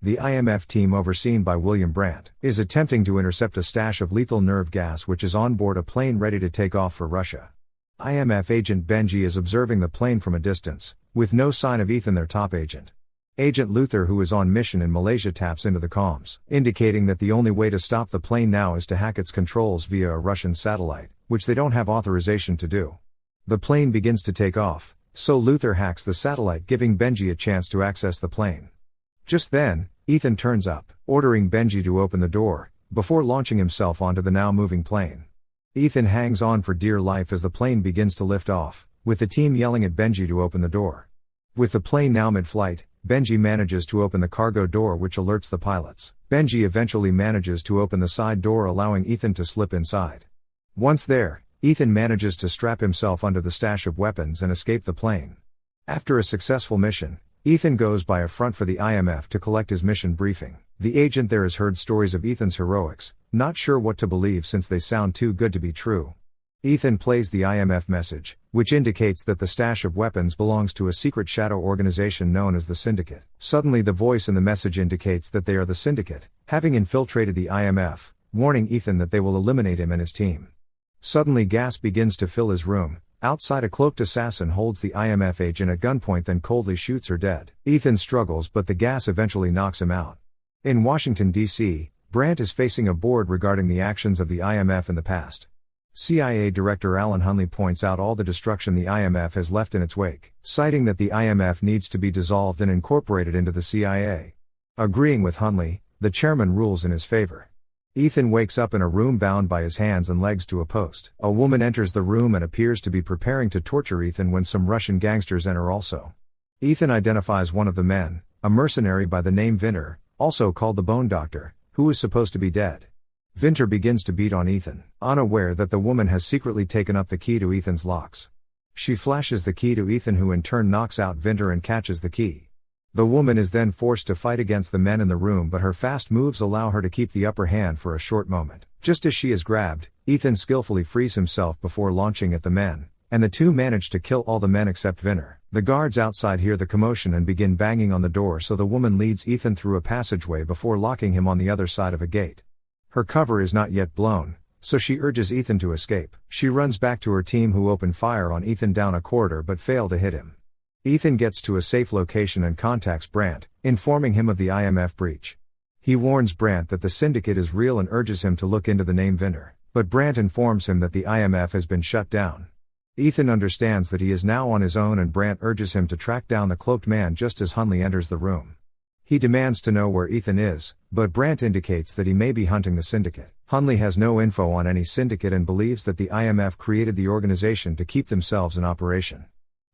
The IMF team, overseen by William Brandt, is attempting to intercept a stash of lethal nerve gas which is on board a plane ready to take off for Russia. IMF agent Benji is observing the plane from a distance, with no sign of Ethan, their top agent. Agent Luther, who is on mission in Malaysia, taps into the comms, indicating that the only way to stop the plane now is to hack its controls via a Russian satellite, which they don't have authorization to do. The plane begins to take off, so Luther hacks the satellite, giving Benji a chance to access the plane. Just then, Ethan turns up, ordering Benji to open the door, before launching himself onto the now moving plane. Ethan hangs on for dear life as the plane begins to lift off, with the team yelling at Benji to open the door. With the plane now mid-flight, Benji manages to open the cargo door, which alerts the pilots. Benji eventually manages to open the side door, allowing Ethan to slip inside. Once there, Ethan manages to strap himself under the stash of weapons and escape the plane. After a successful mission, Ethan goes by a front for the IMF to collect his mission briefing. The agent there has heard stories of Ethan's heroics, not sure what to believe since they sound too good to be true. Ethan plays the IMF message, which indicates that the stash of weapons belongs to a secret shadow organization known as the Syndicate. Suddenly the voice in the message indicates that they are the Syndicate, having infiltrated the IMF, warning Ethan that they will eliminate him and his team. Suddenly gas begins to fill his room. Outside, a cloaked assassin holds the IMF agent at gunpoint, then coldly shoots her dead. Ethan struggles, but the gas eventually knocks him out. In Washington, D.C., Brandt is facing a board regarding the actions of the IMF in the past. CIA Director Alan Hunley points out all the destruction the IMF has left in its wake, citing that the IMF needs to be dissolved and incorporated into the CIA. Agreeing with Hunley, the chairman rules in his favor. Ethan wakes up in a room bound by his hands and legs to a post. A woman enters the room and appears to be preparing to torture Ethan when some Russian gangsters enter also. Ethan identifies one of the men, a mercenary by the name Vinter, also called the Bone Doctor, who is supposed to be dead. Vinter begins to beat on Ethan, unaware that the woman has secretly taken up the key to Ethan's locks. She flashes the key to Ethan, who in turn knocks out Vinter and catches the key. The woman is then forced to fight against the men in the room, but her fast moves allow her to keep the upper hand for a short moment. Just as she is grabbed, Ethan skillfully frees himself before launching at the men, and the two manage to kill all the men except Vinter. The guards outside hear the commotion and begin banging on the door, so the woman leads Ethan through a passageway before locking him on the other side of a gate. Her cover is not yet blown, so she urges Ethan to escape. She runs back to her team, who open fire on Ethan down a corridor but fail to hit him. Ethan gets to a safe location and contacts Brandt, informing him of the IMF breach. He warns Brandt that the Syndicate is real and urges him to look into the name Vinter, but Brandt informs him that the IMF has been shut down. Ethan understands that he is now on his own, and Brandt urges him to track down the cloaked man just as Hunley enters the room. He demands to know where Ethan is, but Brandt indicates that he may be hunting the Syndicate. Hunley has no info on any Syndicate and believes that the IMF created the organization to keep themselves in operation.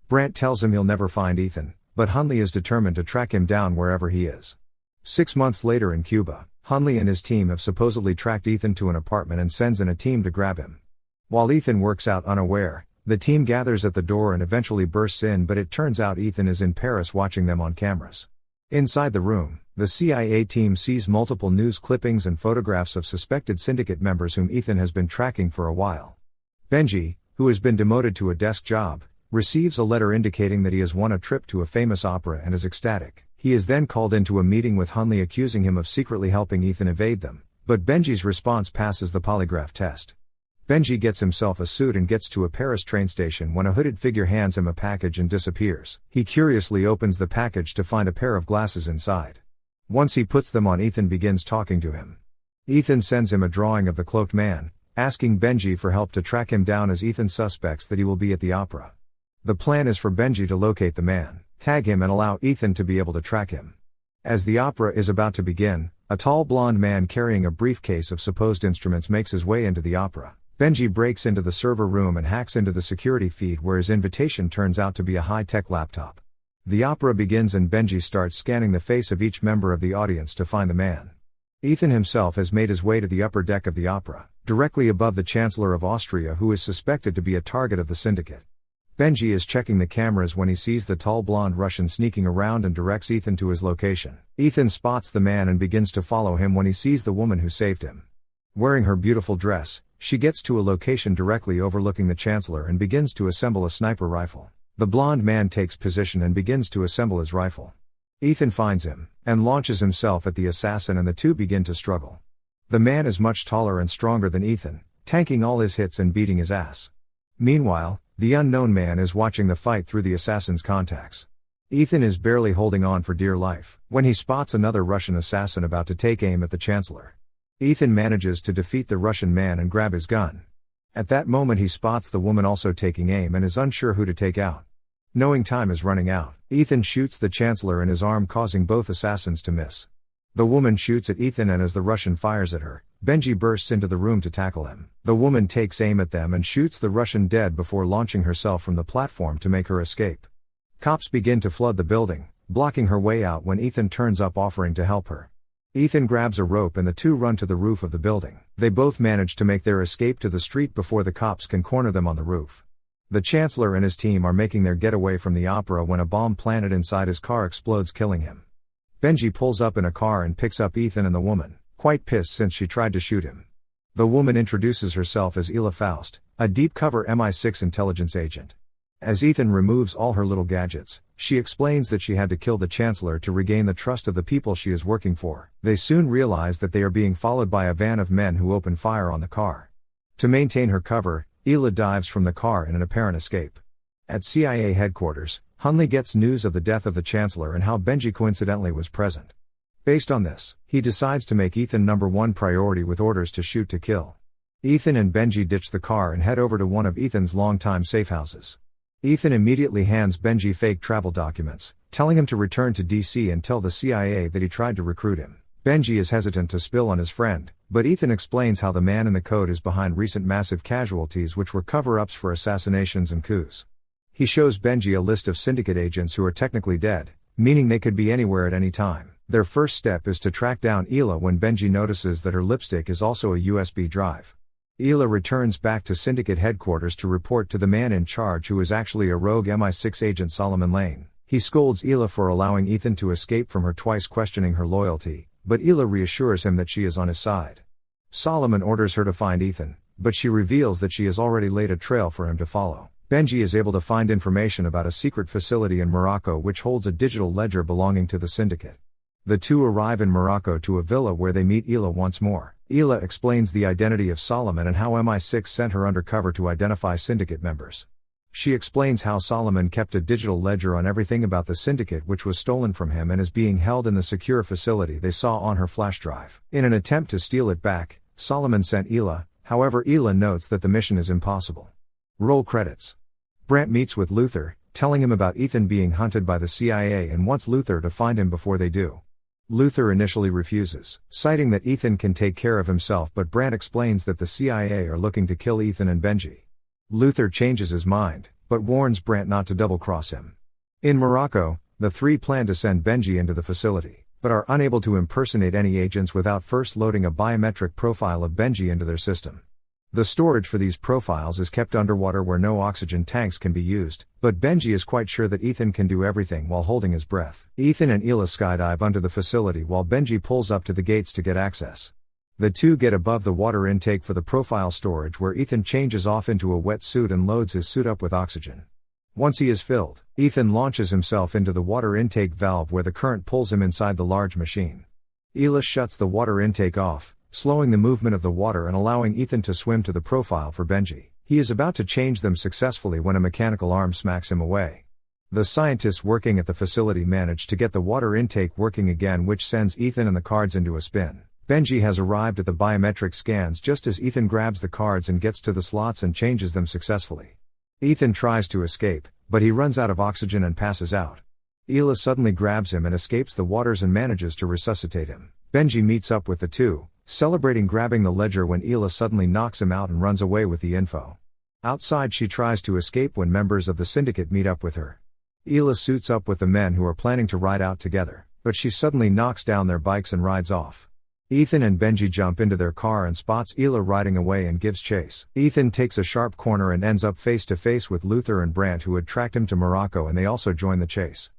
Brandt tells him he'll never find Ethan, but Hunley is determined to track him down wherever he is. 6 months later in Cuba, Hunley and his team have supposedly tracked Ethan to an apartment and sends in a team to grab him. While Ethan works out unaware, the team gathers at the door and eventually bursts in, but it turns out Ethan is in Paris watching them on cameras. Inside the room, the CIA team sees multiple news clippings and photographs of suspected Syndicate members whom Ethan has been tracking for a while. Benji, who has been demoted to a desk job, receives a letter indicating that he has won a trip to a famous opera and is ecstatic. He is then called into a meeting with Hunley, accusing him of secretly helping Ethan evade them, but Benji's response passes the polygraph test. Benji gets himself a suit and gets to a Paris train station when a hooded figure hands him a package and disappears. He curiously opens the package to find a pair of glasses inside. Once he puts them on, Ethan begins talking to him. Ethan sends him a drawing of the cloaked man, asking Benji for help to track him down, as Ethan suspects that he will be at the opera. The plan is for Benji to locate the man, tag him, and allow Ethan to be able to track him. As the opera is about to begin, a tall blonde man carrying a briefcase of supposed instruments makes his way into the opera. Benji breaks into the server room and hacks into the security feed, where his invitation turns out to be a high-tech laptop. The opera begins and Benji starts scanning the face of each member of the audience to find the man. Ethan himself has made his way to the upper deck of the opera, directly above the Chancellor of Austria, who is suspected to be a target of the Syndicate. Benji is checking the cameras when he sees the tall blonde Russian sneaking around and directs Ethan to his location. Ethan spots the man and begins to follow him when he sees the woman who saved him. Wearing her beautiful dress, she gets to a location directly overlooking the Chancellor and begins to assemble a sniper rifle. The blonde man takes position and begins to assemble his rifle. Ethan finds him, and launches himself at the assassin, and the two begin to struggle. The man is much taller and stronger than Ethan, tanking all his hits and beating his ass. Meanwhile, the unknown man is watching the fight through the assassin's contacts. Ethan is barely holding on for dear life, when he spots another Russian assassin about to take aim at the Chancellor. Ethan manages to defeat the Russian man and grab his gun. At that moment he spots the woman also taking aim and is unsure who to take out. Knowing time is running out, Ethan shoots the Chancellor in his arm, causing both assassins to miss. The woman shoots at Ethan, and as the Russian fires at her, Benji bursts into the room to tackle him. The woman takes aim at them and shoots the Russian dead before launching herself from the platform to make her escape. Cops begin to flood the building, blocking her way out when Ethan turns up offering to help her. Ethan grabs a rope and the two run to the roof of the building. They both manage to make their escape to the street before the cops can corner them on the roof. The Chancellor and his team are making their getaway from the opera when a bomb planted inside his car explodes, killing him. Benji pulls up in a car and picks up Ethan and the woman, quite pissed since she tried to shoot him. The woman introduces herself as Ilsa Faust, a deep-cover MI6 intelligence agent. As Ethan removes all her little gadgets, she explains that she had to kill the Chancellor to regain the trust of the people she is working for. They soon realize that they are being followed by a van of men who open fire on the car. To maintain her cover, Ilsa dives from the car in an apparent escape. At CIA headquarters, Hunley gets news of the death of the Chancellor and how Benji coincidentally was present. Based on this, he decides to make Ethan #1 priority with orders to shoot to kill. Ethan and Benji ditch the car and head over to one of Ethan's longtime safe houses. Ethan immediately hands Benji fake travel documents, telling him to return to DC and tell the CIA that he tried to recruit him. Benji is hesitant to spill on his friend, but Ethan explains how the man in the code is behind recent massive casualties which were cover-ups for assassinations and coups. He shows Benji a list of Syndicate agents who are technically dead, meaning they could be anywhere at any time. Their first step is to track down Ilsa when Benji notices that her lipstick is also a USB drive. Ilsa returns back to Syndicate headquarters to report to the man in charge, who is actually a rogue MI6 agent, Solomon Lane. He scolds Ilsa for allowing Ethan to escape from her, twice questioning her loyalty, but Ilsa reassures him that she is on his side. Solomon orders her to find Ethan, but she reveals that she has already laid a trail for him to follow. Benji is able to find information about a secret facility in Morocco which holds a digital ledger belonging to the Syndicate. The two arrive in Morocco to a villa where they meet Ilsa once more. Ilsa explains the identity of Solomon and how MI6 sent her undercover to identify Syndicate members. She explains how Solomon kept a digital ledger on everything about the Syndicate which was stolen from him and is being held in the secure facility they saw on her flash drive. In an attempt to steal it back, Solomon sent Ilsa, however Ilsa notes that the mission is impossible. Roll credits. Brandt meets with Luther, telling him about Ethan being hunted by the CIA and wants Luther to find him before they do. Luther initially refuses, citing that Ethan can take care of himself, but Brandt explains that the CIA are looking to kill Ethan and Benji. Luther changes his mind, but warns Brandt not to double-cross him. In Morocco, the three plan to send Benji into the facility, but are unable to impersonate any agents without first loading a biometric profile of Benji into their system. The storage for these profiles is kept underwater where no oxygen tanks can be used, but Benji is quite sure that Ethan can do everything while holding his breath. Ethan and Ilsa skydive onto the facility while Benji pulls up to the gates to get access. The two get above the water intake for the profile storage, where Ethan changes off into a wetsuit and loads his suit up with oxygen. Once he is filled, Ethan launches himself into the water intake valve where the current pulls him inside the large machine. Ilsa shuts the water intake off, slowing the movement of the water and allowing Ethan to swim to the profile for Benji. He is about to change them successfully when a mechanical arm smacks him away. The scientists working at the facility manage to get the water intake working again, which sends Ethan and the cards into a spin. Benji has arrived at the biometric scans just as Ethan grabs the cards and gets to the slots and changes them successfully. Ethan tries to escape, but he runs out of oxygen and passes out. Ilsa suddenly grabs him and escapes the waters and manages to resuscitate him. Benji meets up with the two, celebrating grabbing the ledger when Ilsa suddenly knocks him out and runs away with the info. Outside, she tries to escape when members of the Syndicate meet up with her. Ilsa suits up with the men who are planning to ride out together, but she suddenly knocks down their bikes and rides off. Ethan and Benji jump into their car and spots Ilsa riding away and gives chase. Ethan takes a sharp corner and ends up face to face with Luther and Brandt, who had tracked him to Morocco, and they also join the chase.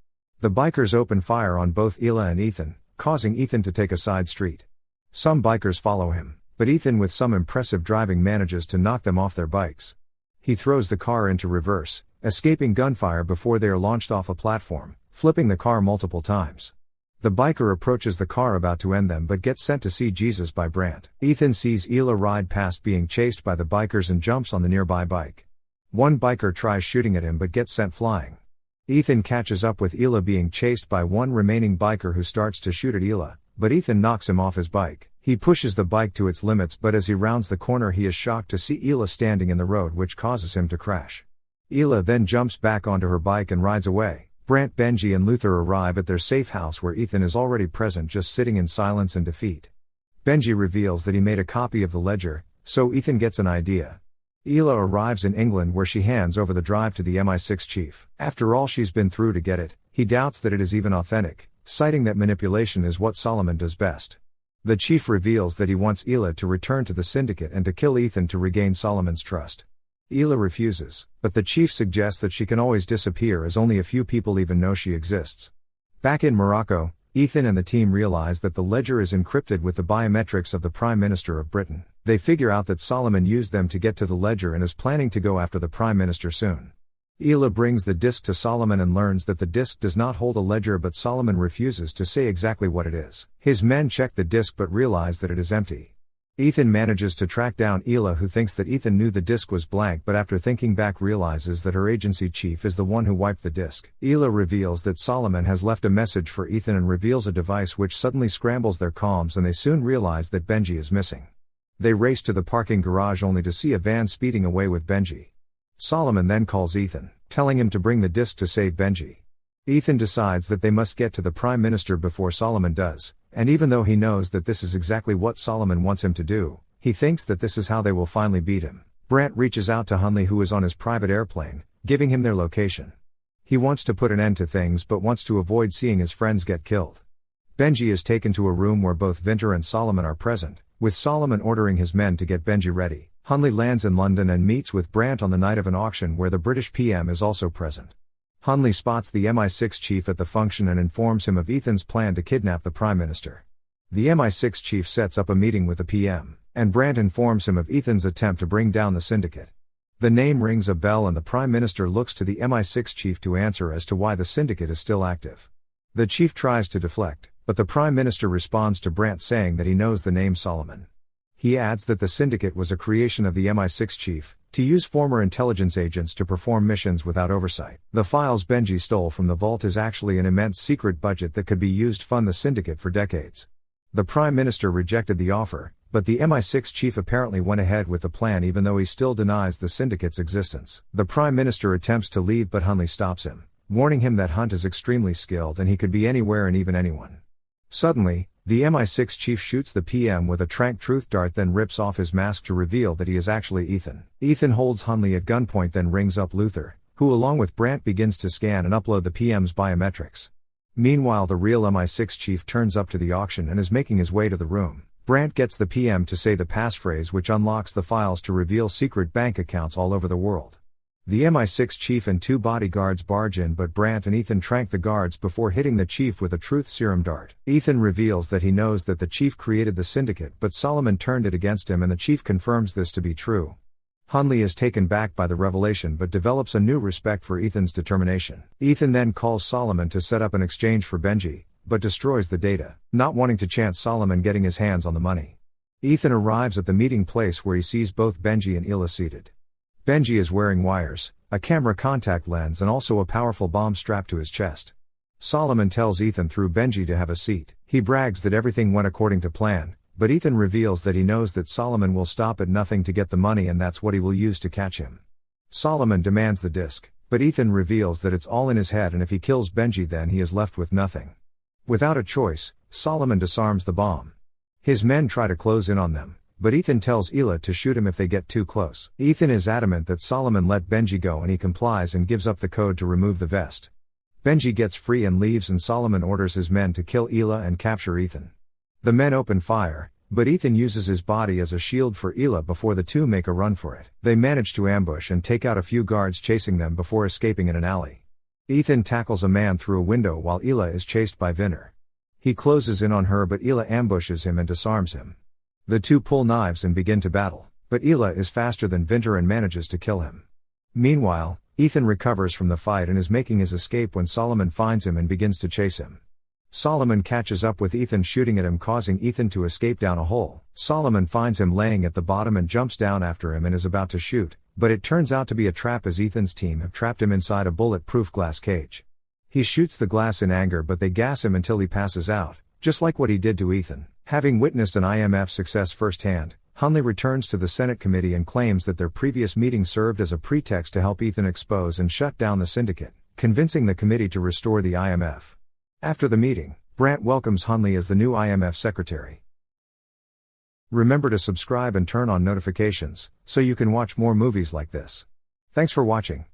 The bikers open fire on both Ilsa and Ethan, causing Ethan to take a side street. Some bikers follow him, but Ethan, with some impressive driving, manages to knock them off their bikes. He throws the car into reverse, escaping gunfire before they are launched off a platform, flipping the car multiple times. The biker approaches the car about to end them but gets sent to see Jesus by Brandt. Ethan sees Ilsa ride past being chased by the bikers and jumps on the nearby bike. One biker tries shooting at him but gets sent flying. Ethan catches up with Ilsa being chased by one remaining biker who starts to shoot at Ilsa, but Ethan knocks him off his bike. He pushes the bike to its limits, but as he rounds the corner he is shocked to see Ilsa standing in the road, which causes him to crash. Ilsa then jumps back onto her bike and rides away. Brandt, Benji and Luther arrive at their safe house where Ethan is already present, just sitting in silence and defeat. Benji reveals that he made a copy of the ledger, so Ethan gets an idea. Ilsa arrives in England where she hands over the drive to the MI6 chief. After all she's been through to get it, he doubts that it is even authentic, citing that manipulation is what Solomon does best. The chief reveals that he wants Ilsa to return to the Syndicate and to kill Ethan to regain Solomon's trust. Ilsa refuses, but the chief suggests that she can always disappear as only a few people even know she exists. Back in Morocco, Ethan and the team realize that the ledger is encrypted with the biometrics of the Prime Minister of Britain. They figure out that Solomon used them to get to the ledger and is planning to go after the Prime Minister soon. Ilsa brings the disc to Solomon and learns that the disc does not hold a ledger, but Solomon refuses to say exactly what it is. His men check the disc but realize that it is empty. Ethan manages to track down Ilsa, who thinks that Ethan knew the disc was blank, but after thinking back realizes that her agency chief is the one who wiped the disc. Ilsa reveals that Solomon has left a message for Ethan and reveals a device which suddenly scrambles their comms, and they soon realize that Benji is missing. They race to the parking garage only to see a van speeding away with Benji. Solomon then calls Ethan, telling him to bring the disc to save Benji. Ethan decides that they must get to the Prime Minister before Solomon does, and even though he knows that this is exactly what Solomon wants him to do, he thinks that this is how they will finally beat him. Brandt reaches out to Hunley, who is on his private airplane, giving him their location. He wants to put an end to things but wants to avoid seeing his friends get killed. Benji is taken to a room where both Vinter and Solomon are present, with Solomon ordering his men to get Benji ready. Hunley lands in London and meets with Brandt on the night of an auction where the British PM is also present. Hunley spots the MI6 chief at the function and informs him of Ethan's plan to kidnap the Prime Minister. The MI6 chief sets up a meeting with the PM, and Brandt informs him of Ethan's attempt to bring down the Syndicate. The name rings a bell and the Prime Minister looks to the MI6 chief to answer as to why the Syndicate is still active. The chief tries to deflect, but the Prime Minister responds to Brandt saying that he knows the name Solomon. He adds that the Syndicate was a creation of the MI6 chief, to use former intelligence agents to perform missions without oversight. The files Benji stole from the vault is actually an immense secret budget that could be used to fund the Syndicate for decades. The Prime Minister rejected the offer, but the MI6 chief apparently went ahead with the plan even though he still denies the Syndicate's existence. The Prime Minister attempts to leave but Hunley stops him, warning him that Hunt is extremely skilled and he could be anywhere and even anyone. Suddenly, the MI6 chief shoots the PM with a tranq truth dart, then rips off his mask to reveal that he is actually Ethan. Ethan holds Hunley at gunpoint, then rings up Luther, who along with Brandt begins to scan and upload the PM's biometrics. Meanwhile, the real MI6 chief turns up to the auction and is making his way to the room. Brandt gets the PM to say the passphrase which unlocks the files to reveal secret bank accounts all over the world. The MI6 chief and two bodyguards barge in, but Brandt and Ethan tranq the guards before hitting the chief with a truth serum dart. Ethan reveals that he knows that the chief created the Syndicate, but Solomon turned it against him, and the chief confirms this to be true. Hunley is taken back by the revelation but develops a new respect for Ethan's determination. Ethan then calls Solomon to set up an exchange for Benji, but destroys the data, not wanting to chance Solomon getting his hands on the money. Ethan arrives at the meeting place where he sees both Benji and Ilsa seated. Benji is wearing wires, a camera contact lens and also a powerful bomb strapped to his chest. Solomon tells Ethan through Benji to have a seat. He brags that everything went according to plan, but Ethan reveals that he knows that Solomon will stop at nothing to get the money and that's what he will use to catch him. Solomon demands the disc, but Ethan reveals that it's all in his head and if he kills Benji then he is left with nothing. Without a choice, Solomon disarms the bomb. His men try to close in on them, but Ethan tells Ilsa to shoot him if they get too close. Ethan is adamant that Solomon let Benji go and he complies and gives up the code to remove the vest. Benji gets free and leaves and Solomon orders his men to kill Ilsa and capture Ethan. The men open fire, but Ethan uses his body as a shield for Ilsa before the two make a run for it. They manage to ambush and take out a few guards chasing them before escaping in an alley. Ethan tackles a man through a window while Ilsa is chased by Vinter. He closes in on her but Ilsa ambushes him and disarms him. The two pull knives and begin to battle, but Ilsa is faster than Vinter and manages to kill him. Meanwhile, Ethan recovers from the fight and is making his escape when Solomon finds him and begins to chase him. Solomon catches up with Ethan, shooting at him, causing Ethan to escape down a hole. Solomon finds him laying at the bottom and jumps down after him and is about to shoot, but it turns out to be a trap as Ethan's team have trapped him inside a bulletproof glass cage. He shoots the glass in anger, but they gas him until he passes out, just like what he did to Ethan. Having witnessed an IMF success firsthand, Hunley returns to the Senate committee and claims that their previous meeting served as a pretext to help Ethan expose and shut down the Syndicate, convincing the committee to restore the IMF. After the meeting, Brandt welcomes Hunley as the new IMF secretary. Remember to subscribe and turn on notifications, so you can watch more movies like this. Thanks for watching.